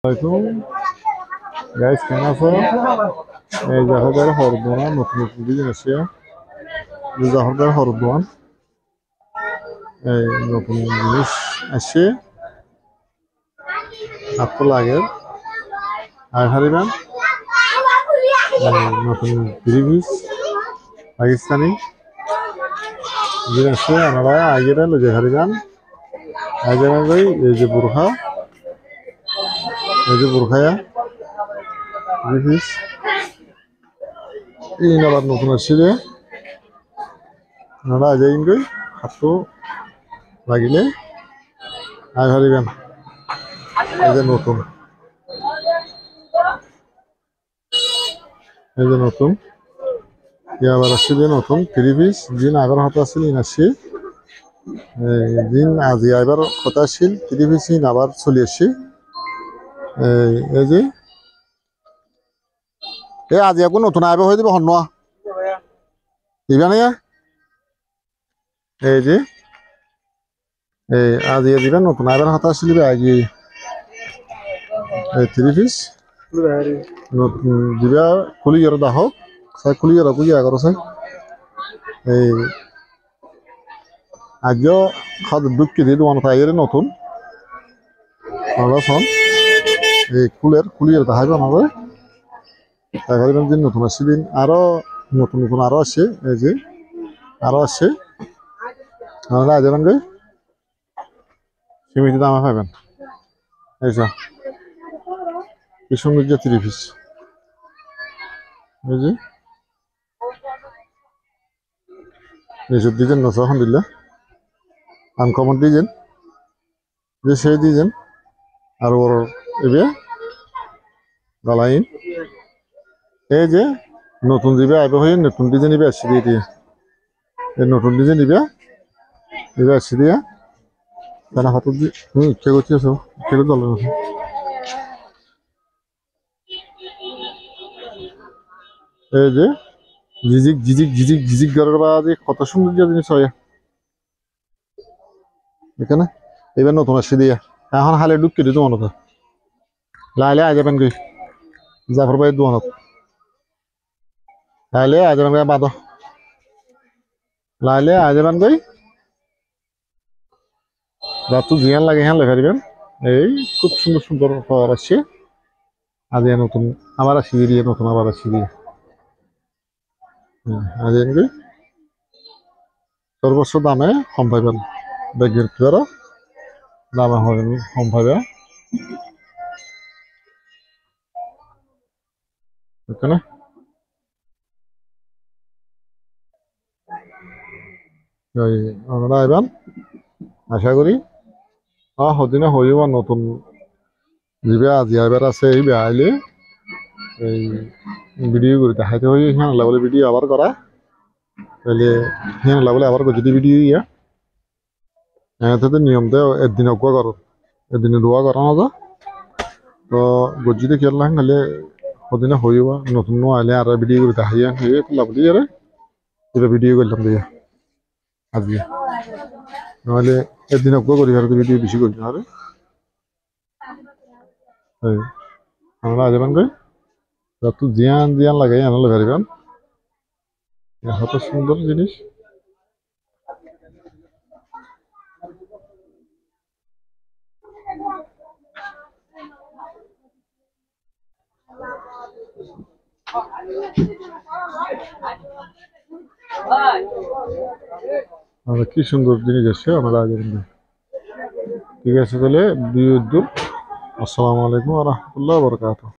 আসসালামাইকুম গাইস, কেমন আছো? এই জাহাজের হরদোয়ান নতুন নতুন ডিজাইন আছে। জাহাজের হরদোয়ান এই নতুন জিনিস আসছে। হাত লাগে আর হারিবেন নতুন ত্রিভিস পাকিস্তানি জিনিস আছে। আমরা আগের যে হারিবেন আগের এই যে বোরখা, এই যে বোরখায়া ত্রিভিস এই আবার নতুন আসছে যে আমরা আজ হাতও লাগিলে আয় হারিবেন। এই যে নতুন, এই যে নতুন আবার আসছে যে নতুন থ্রি পিস দিন আগর হাতে আসছিল ইন আসছে দিন আজি আইবার কথা আসছিল থ্রি পিস ইন আবার চলি আসছে। এই যে আজি এখন নতুন আইব হয়ে দিব হন্যা দিবা না। এই যে এই আজি দিবা নতুন আইবার হাতে আসছিল আজি থ্রি পিস নতুন দিবা খুলি গেল দাহক চাই খুলি গেল বুঝি আগর চাই এই আজও খাদ দুঃখী দিয়ে দোকান তাইরে নতুন ফোন এই কুলিয়ের দেখাইব আমাদের দেখাইবেন দিন নতুন আসছে দিন আরো নতুন নতুন আরো আসছে। এই যে আরো আসছে আমরা যাবেন গই সীমিত দামে পাইবেন। এই যে কি সুন্দর যে থ্রি পিস, এই যে এইসব ডিজাইন নশো এখন দিলে আনকমন ডিজাইন যে সেই ডিজাইন আর ওর এবে গালাইন এই যে নতুন দিবে আইবে হয়ে নতুন ডিজাইন নিবে আসছে দিয়ে দিয়ে এই নতুন ডিজাইন নিবে আসছে দিয়ে তারা হাত দিয়ে ইচ্ছে করছি সব খেলে চলে গেছে। এই যে ঝিঝিক ঝিঝিক ঝিঝিক ঝিঝিক গড়ের বাদে কত সুন্দর জিনিস হয় এখানে। এবার নতুন আসছে দিয়ে এখন হালে ঢুকি দিত মনে তো লাইলে আই যাবেন গই জাফর ভাইয়ের দোকানত লাইলে আই যাবেন গই বাদ লাইলে আই যাবেন গই রাতু জিয়ান লাগে হ্যাঁ লেখা দিবেন। এই খুব সুন্দর সুন্দর পাওয়ার আসছে আজ নতুন আবার আসি দিয়ে নতুন আবার আসি দিয়ে আজ গই সর্বোচ্চ দামে কম পাইবেন ব্যাগের দ্বারা দামে হবে কম পাইবে এখানে। আমরা আইবেন আশা করি সদিনে হইব নতুন যিবে আজি আইবার আছে এই আইলে এই ভিডিও করে দেখাইতে হই হ্যাঁ লাগলে ভিডিও আবার করা তাহলে হ্যাঁ লাগলে আবার যদি ভিডিও ইয়া এতে নিয়ম দেয় একদিন অগুয়া করো একদিনে দোয়া করা না যা তো গজ্জিতে খেয়াল না খালে সদিনে হইব নতুন আইলে আর ভিডিও করে দেখাইয়া হয়ে লাগলি আরে এটা ভিডিও করলাম দিয়া আজকে নহলে একদিন অগুয়া করি আর ভিডিও বেশি করি আরে আমরা আজমান কই যত জিয়ান জিয়ান লাগে আনলে পারিবেন এত সুন্দর জিনিস। কি সুন্দর জিনিস আছে আমরা আগে ঠিক আছে তাহলে আসসালামু আলাইকুম ওয়া রাহমাতুল্লাহি ওয়া বারাকাতুহু।